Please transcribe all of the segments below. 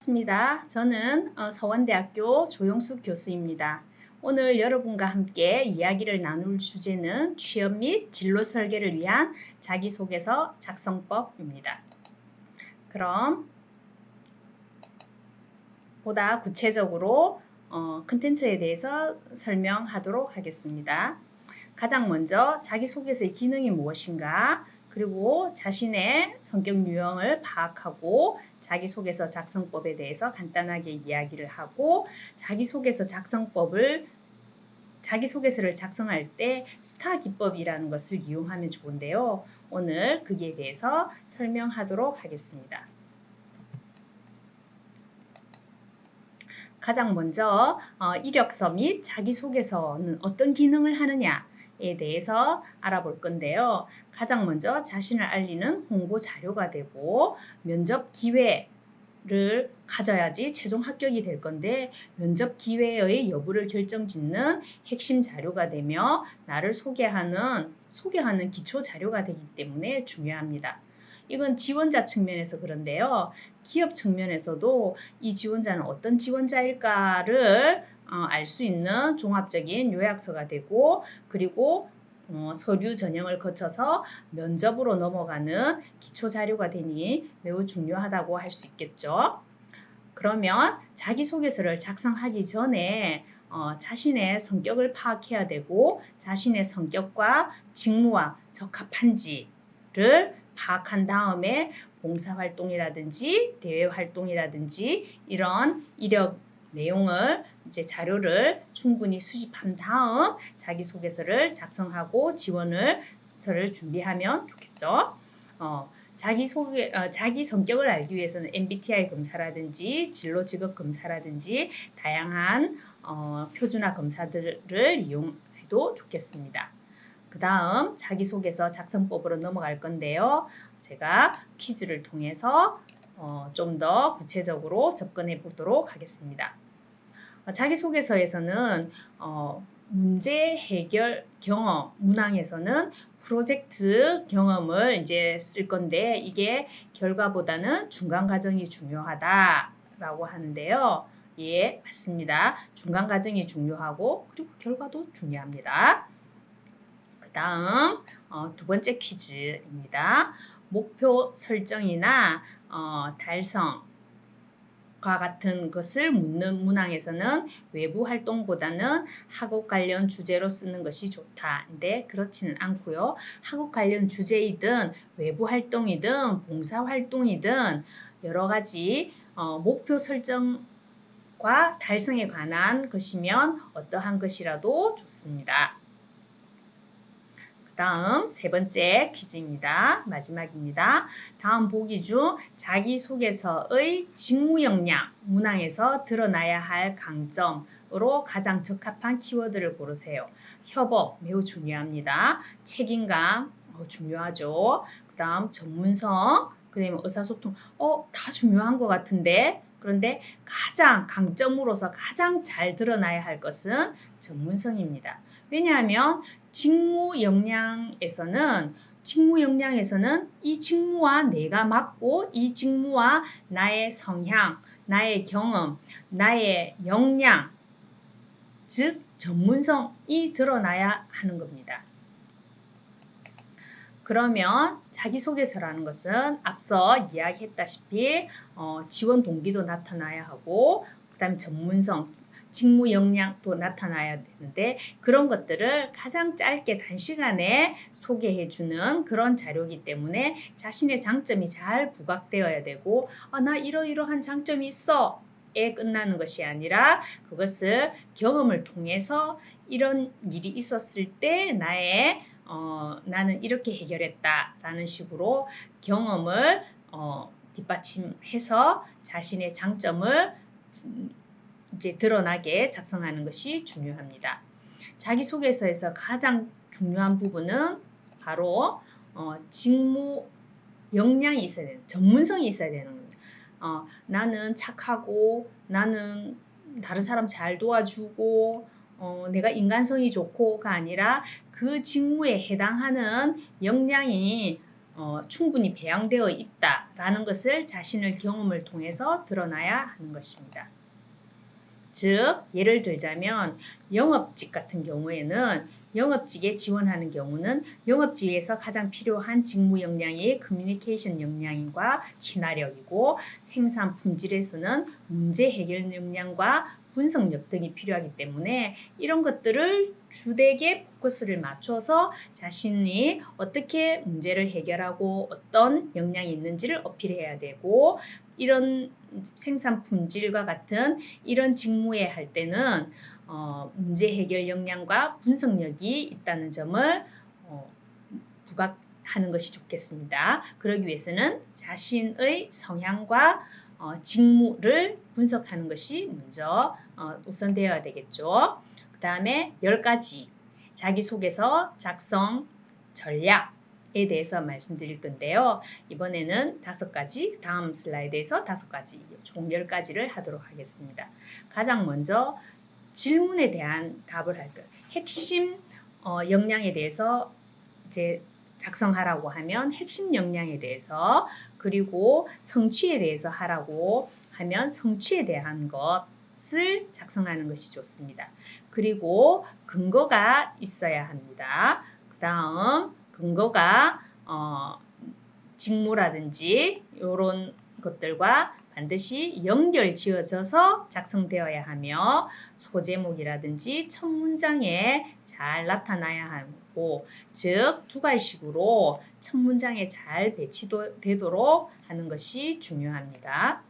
반갑습니다. 저는 서원대학교 조용숙 교수입니다. 오늘 여러분과 함께 이야기를 나눌 주제는 취업 및 진로 설계를 위한 자기소개서 작성법입니다. 그럼 보다 구체적으로 컨텐츠에 대해서 설명하도록 하겠습니다. 가장 먼저 자기소개서의 기능이 무엇인가, 그리고 자신의 성격 유형을 파악하고 자기소개서 작성법에 대해서 간단하게 이야기를 하고, 자기소개서를 작성할 때 스타 기법이라는 것을 이용하면 좋은데요. 오늘 거기에 대해서 설명하도록 하겠습니다. 가장 먼저 이력서 및 자기소개서는 어떤 기능을 하느냐에 대해서 알아볼 건데요. 가장 먼저 자신을 알리는 홍보 자료가 되고, 면접 기회를 가져야지 최종 합격이 될 건데 면접 기회의 여부를 결정짓는 핵심 자료가 되며, 나를 소개하는 기초 자료가 되기 때문에 중요합니다. 이건 지원자 측면에서 그런데요. 기업 측면에서도 이 지원자는 어떤 지원자일까를 알 수 있는 종합적인 요약서가 되고, 그리고 서류 전형을 거쳐서 면접으로 넘어가는 기초 자료가 되니 매우 중요하다고 할 수 있겠죠. 그러면 자기소개서를 작성하기 전에 자신의 성격을 파악해야 되고, 자신의 성격과 직무와 적합한지를 파악한 다음에 봉사활동이라든지 대외활동이라든지 이런 이력 내용을 자료를 충분히 수집한 다음 자기소개서를 작성하고 지원서를 준비하면 좋겠죠. 자기 성격을 알기 위해서는 MBTI 검사라든지 진로 직업 검사라든지 다양한 표준화 검사들을 이용해도 좋겠습니다. 그 다음 자기소개서 작성법으로 넘어갈 건데요. 제가 퀴즈를 통해서 좀 더 구체적으로 접근해 보도록 하겠습니다. 자기소개서에서는 문제 해결 경험, 문항에서는 프로젝트 경험을 쓸 건데, 이게 결과보다는 중간 과정이 중요하다라고 하는데요. 예, 맞습니다. 중간 과정이 중요하고, 그리고 결과도 중요합니다. 그 다음 두 번째 퀴즈입니다. 목표 설정이나 달성과 같은 것을 묻는 문항에서는 외부 활동보다는 학업 관련 주제로 쓰는 것이 좋다인데, 그렇지는 않고요. 학업 관련 주제이든 외부 활동이든 봉사 활동이든 여러 가지 목표 설정과 달성에 관한 것이면 어떠한 것이라도 좋습니다. 다음 세 번째 퀴즈입니다. 마지막입니다. 다음 보기 중 자기소개서의 직무 역량, 문항에서 드러나야 할 강점으로 가장 적합한 키워드를 고르세요. 협업 매우 중요합니다. 책임감 중요하죠. 그 다음 전문성, 그 다음에 의사소통 다 중요한 것 같은데, 그런데 가장 강점으로서 가장 잘 드러나야 할 것은 전문성입니다. 왜냐하면 직무 역량에서는 이 직무와 내가 맡고 이 직무와 나의 성향, 나의 경험, 나의 역량, 즉 전문성이 드러나야 하는 겁니다. 그러면 자기소개서라는 것은 앞서 이야기했다시피 지원 동기도 나타나야 하고, 그 다음에 전문성, 직무 역량도 나타나야 되는데, 그런 것들을 가장 짧게 단시간에 소개해주는 그런 자료이기 때문에 자신의 장점이 잘 부각되어야 되고, 나 이러이러한 장점이 있어 에 끝나는 것이 아니라, 그것을 경험을 통해서 이런 일이 있었을 때 나는 이렇게 해결했다라는 식으로 경험을 뒷받침해서 자신의 장점을 드러나게 작성하는 것이 중요합니다. 자기소개서에서 가장 중요한 부분은 바로 직무 역량이 있어야 되는, 전문성이 있어야 되는 겁니다. 나는 착하고, 나는 다른 사람 잘 도와주고, 내가 인간성이 좋고가 아니라 그 직무에 해당하는 역량이 충분히 배양되어 있다라는 것을 자신의 경험을 통해서 드러나야 하는 것입니다. 즉 예를 들자면 영업직 같은 경우에는 영업직에 지원하는 경우는 영업직에서 가장 필요한 직무 역량이 커뮤니케이션 역량과 친화력이고 생산 품질에서는 문제 해결 역량과 분석력 등이 필요하기 때문에 이런 것들을 주되게 포커스를 맞춰서 자신이 어떻게 문제를 해결하고 어떤 역량이 있는지를 어필해야 되고 이런 생산 품질과 같은 이런 직무에 할 때는 문제 해결 역량과 분석력이 있다는 점을 부각하는 것이 좋겠습니다. 그러기 위해서는 자신의 성향과 직무를 분석하는 것이 먼저 우선되어야 되겠죠. 그 다음에 10가지 자기소개서 작성 전략에 대해서 말씀드릴 건데요. 이번에는 5가지, 다음 슬라이드에서 5가지, 총 10가지를 하도록 하겠습니다. 가장 먼저 질문에 대한 답을 할 것. 핵심 역량에 대해서 이제 작성하라고 하면 핵심 역량에 대해서 그리고 성취에 대해서 하라고 하면 성취에 대한 것을 작성하는 것이 좋습니다. 그리고 근거가 있어야 합니다. 그 다음 근거가 직무라든지 이런 것들과 반드시 연결 지어져서 작성되어야 하며 소제목이라든지 첫 문장에 잘 나타나야 하고 즉 두괄식으로 첫 문장에 잘 배치되도록 하는 것이 중요합니다.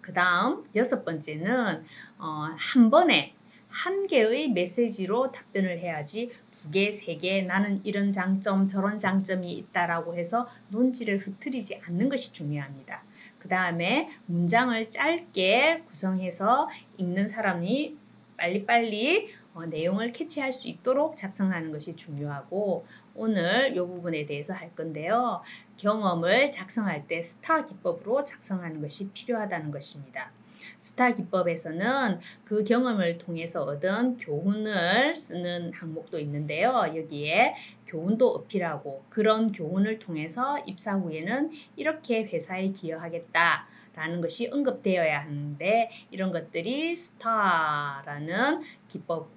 그 다음 6번째는 한 번에 한 개의 메시지로 답변을 해야지 2개, 3개 나는 이런 장점 저런 장점이 있다라고 해서 논지를 흐트리지 않는 것이 중요합니다. 그 다음에 문장을 짧게 구성해서 읽는 사람이 빨리빨리 내용을 캐치할 수 있도록 작성하는 것이 중요하고 오늘 이 부분에 대해서 할 건데요. 경험을 작성할 때 스타 기법으로 작성하는 것이 필요하다는 것입니다. 스타 기법에서는 그 경험을 통해서 얻은 교훈을 쓰는 항목도 있는데요. 여기에 교훈도 어필하고 그런 교훈을 통해서 입사 후에는 이렇게 회사에 기여하겠다 라는 것이 언급되어야 하는데 이런 것들이 스타라는 기법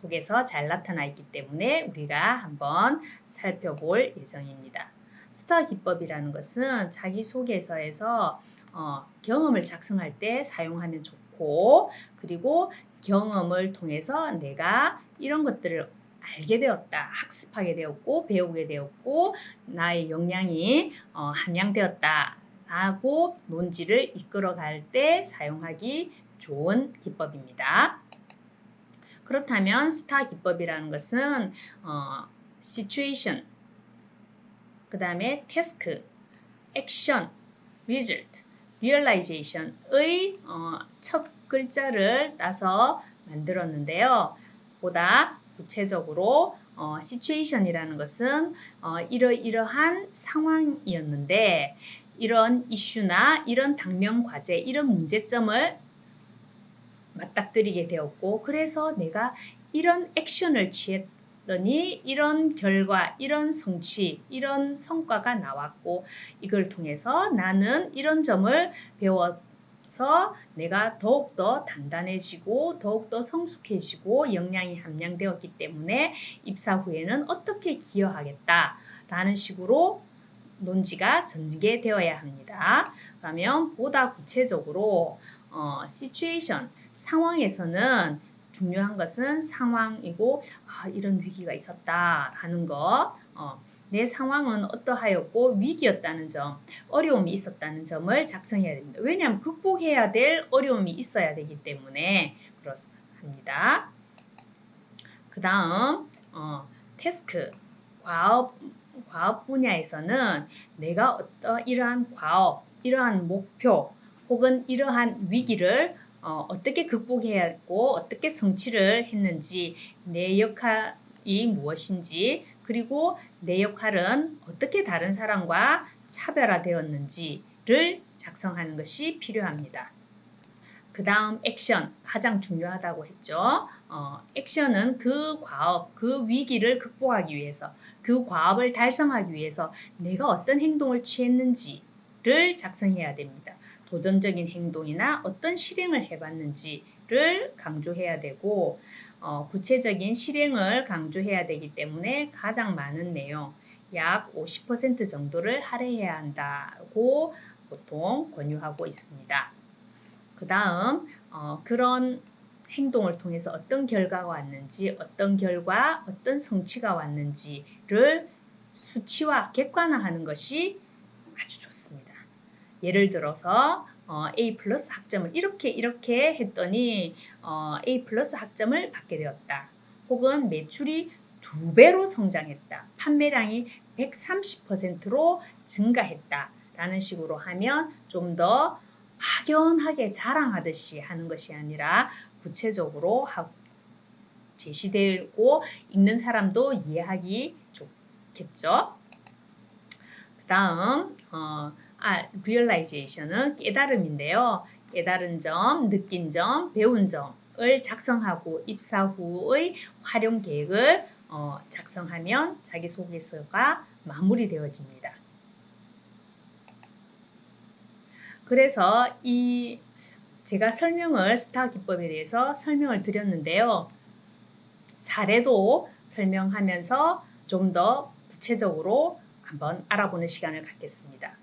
속에서 잘 나타나 있기 때문에 우리가 한번 살펴볼 예정입니다. 스타 기법이라는 것은 자기소개서에서 경험을 작성할 때 사용하면 좋고 그리고 경험을 통해서 내가 이런 것들을 알게 되었다, 학습하게 되었고 배우게 되었고 나의 역량이 함양되었다 라고 논지를 이끌어갈 때 사용하기 좋은 기법입니다. 그렇다면 스타 기법이라는 것은 situation, 그 다음에 task, action, result, realization의 첫 글자를 따서 만들었는데요. 보다 구체적으로 situation이라는 것은 이러이러한 상황이었는데 이런 이슈나 이런 당면 과제, 이런 문제점을 맞닥뜨리게 되었고 그래서 내가 이런 액션을 취했더니 이런 결과, 이런 성취, 이런 성과가 나왔고 이걸 통해서 나는 이런 점을 배워서 내가 더욱더 단단해지고 더욱더 성숙해지고 역량이 함양되었기 때문에 입사 후에는 어떻게 기여하겠다라는 식으로 논지가 전개되어야 합니다. 그러면 보다 구체적으로 situation, 상황에서는 중요한 것은 상황이고 이런 위기가 있었다 하는 것, 내 상황은 어떠하였고 위기였다는 점, 어려움이 있었다는 점을 작성해야 됩니다. 왜냐하면 극복해야 될 어려움이 있어야 되기 때문에 그렇습니다. 그 다음 태스크, 과업 분야에서는 내가 이러한 과업, 이러한 목표 혹은 이러한 위기를 어떻게 극복해야 했고 어떻게 성취를 했는지 내 역할이 무엇인지 그리고 내 역할은 어떻게 다른 사람과 차별화되었는지를 작성하는 것이 필요합니다. 그 다음 액션 가장 중요하다고 했죠. 액션은 그 과업, 그 위기를 극복하기 위해서, 그 과업을 달성하기 위해서 내가 어떤 행동을 취했는지를 작성해야 됩니다. 도전적인 행동이나 어떤 실행을 해봤는지를 강조해야 되고, 구체적인 실행을 강조해야 되기 때문에 가장 많은 내용, 약 50% 정도를 할애해야 한다고 보통 권유하고 있습니다. 그 다음 그런 행동을 통해서 어떤 결과가 왔는지, 어떤 결과, 어떤 성취가 왔는지를 수치화, 객관화하는 것이 아주 좋습니다. 예를 들어서 A 플러스 학점을 이렇게 했더니 A 플러스 학점을 받게 되었다. 혹은 매출이 2배로 성장했다. 판매량이 130%로 증가했다. 라는 식으로 하면 좀 더 막연하게 자랑하듯이 하는 것이 아니라 구체적으로 제시되고 읽는 사람도 이해하기 좋겠죠. 그 다음 realization은 깨달음인데요. 깨달은 점, 느낀 점, 배운 점을 작성하고 입사 후의 활용 계획을 작성하면 자기소개서가 마무리되어집니다. 그래서 제가 스타 기법에 대해서 설명을 드렸는데요. 사례도 설명하면서 좀 더 구체적으로 한번 알아보는 시간을 갖겠습니다.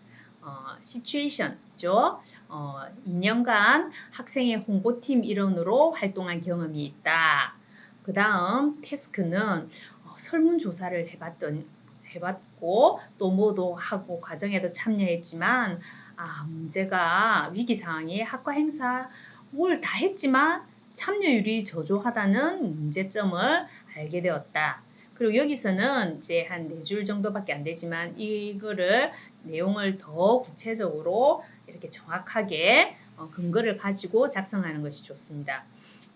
시츄에이션죠. 2년간 학생의 홍보팀 일원으로 활동한 경험이 있다. 그 다음 태스크는 설문조사를 해봤고 또 뭐도 하고 과정에도 참여했지만 문제가 위기상황에 학과 행사 뭘 다 했지만 참여율이 저조하다는 문제점을 알게 되었다. 그리고 여기서는 이제 한 4줄 정도밖에 안 되지만 이거를 내용을 더 구체적으로 이렇게 정확하게 근거를 가지고 작성하는 것이 좋습니다.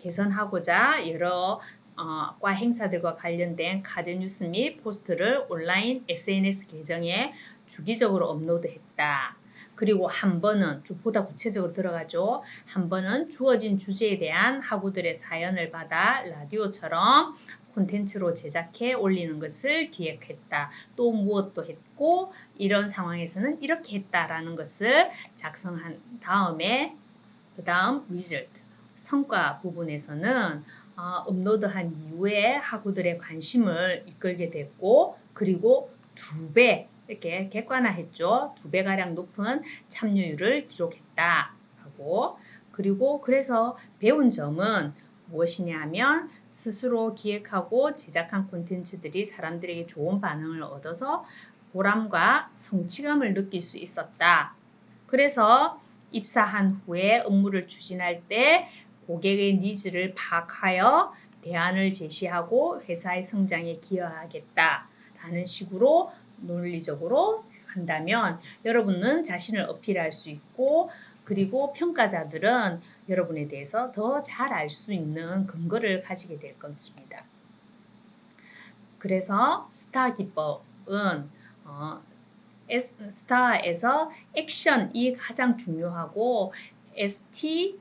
개선하고자 여러 과 행사들과 관련된 카드 뉴스 및 포스트를 온라인 SNS 계정에 주기적으로 업로드했다. 그리고 한 번은 보다 구체적으로 들어가죠. 한 번은 주어진 주제에 대한 학우들의 사연을 받아 라디오처럼 콘텐츠로 제작해 올리는 것을 기획했다. 또 무엇도 했고 이런 상황에서는 이렇게 했다라는 것을 작성한 다음에 그 다음 result, 성과 부분에서는 업로드한 이후에 학우들의 관심을 이끌게 됐고 그리고 2배 이렇게 객관화했죠. 2배가량 높은 참여율을 기록했다 하고 그리고 그래서 배운 점은 무엇이냐 하면 스스로 기획하고 제작한 콘텐츠들이 사람들에게 좋은 반응을 얻어서 보람과 성취감을 느낄 수 있었다. 그래서 입사한 후에 업무를 추진할 때 고객의 니즈를 파악하여 대안을 제시하고 회사의 성장에 기여하겠다라는 식으로 논리적으로 한다면 여러분은 자신을 어필할 수 있고 그리고 평가자들은 여러분에 대해서 더 잘 알 수 있는 근거를 가지게 될 것입니다. 그래서 스타 기법은 스타에서 액션이 가장 중요하고 STRR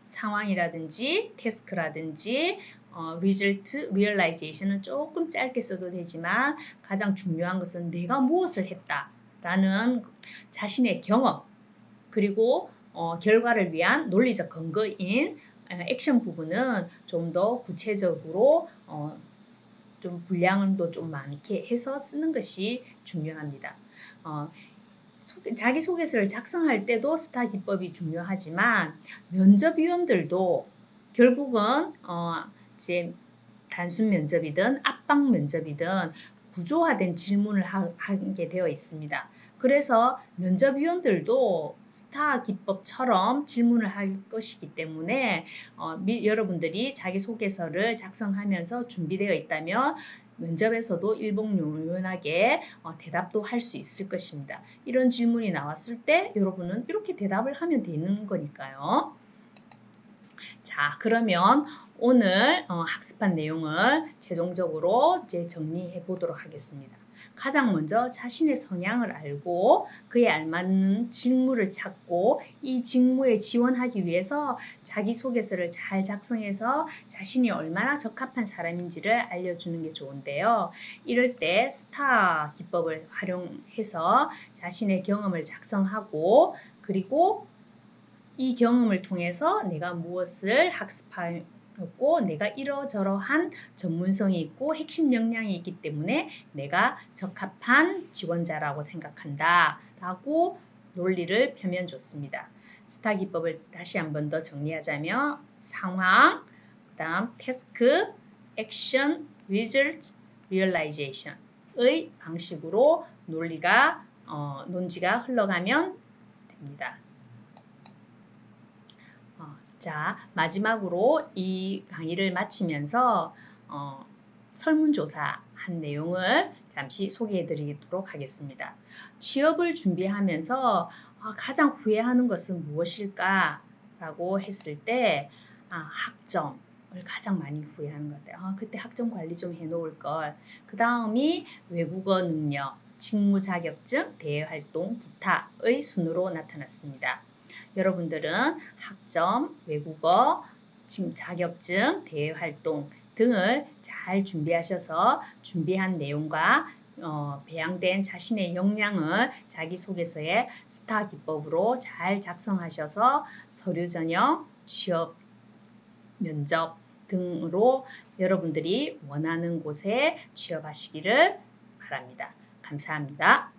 상황이라든지 태스크라든지 result, realization은 조금 짧게 써도 되지만 가장 중요한 것은 내가 무엇을 했다라는 자신의 경험 그리고 결과를 위한 논리적 근거인 액션 부분은 좀 더 구체적으로 좀 분량도 좀 많게 해서 쓰는 것이 중요합니다. 자기소개서를 작성할 때도 스타 기법이 중요하지만 면접위원들도 결국은 이제 단순 면접이든 압박 면접이든 구조화된 질문을 하게 되어 있습니다. 그래서 면접위원들도 스타 기법처럼 질문을 할 것이기 때문에 여러분들이 자기소개서를 작성하면서 준비되어 있다면 면접에서도 일목요연하게 대답도 할 수 있을 것입니다. 이런 질문이 나왔을 때 여러분은 이렇게 대답을 하면 되는 거니까요. 자, 그러면 오늘 학습한 내용을 최종적으로 이제 정리해 보도록 하겠습니다. 가장 먼저 자신의 성향을 알고 그에 알맞는 직무를 찾고 이 직무에 지원하기 위해서 자기소개서를 잘 작성해서 자신이 얼마나 적합한 사람인지를 알려주는 게 좋은데요. 이럴 때 스타 기법을 활용해서 자신의 경험을 작성하고 그리고 이 경험을 통해서 내가 무엇을 학습하였고 내가 이러저러한 전문성이 있고 핵심 역량이 있기 때문에 내가 적합한 지원자라고 생각한다 라고 논리를 펴면 좋습니다. 스타 기법을 다시 한 번 더 정리하자면 상황, 그 다음 태스크, 액션, 리절트, 리얼라이제이션의 방식으로 논지가 흘러가면 됩니다. 자, 마지막으로 이 강의를 마치면서 설문조사한 내용을 잠시 소개해 드리도록 하겠습니다. 취업을 준비하면서 가장 후회하는 것은 무엇일까? 라고 했을 때 학점을 가장 많이 후회하는 것 같아요. 그때 학점 관리 좀 해놓을 걸. 그 다음이 외국어 능력, 직무 자격증, 대외 활동, 기타의 순으로 나타났습니다. 여러분들은 학점, 외국어, 자격증, 대외활동 등을 잘 준비하셔서 준비한 내용과 배양된 자신의 역량을 자기소개서에 스타 기법으로 잘 작성하셔서 서류 전형, 취업, 면접 등으로 여러분들이 원하는 곳에 취업하시기를 바랍니다. 감사합니다.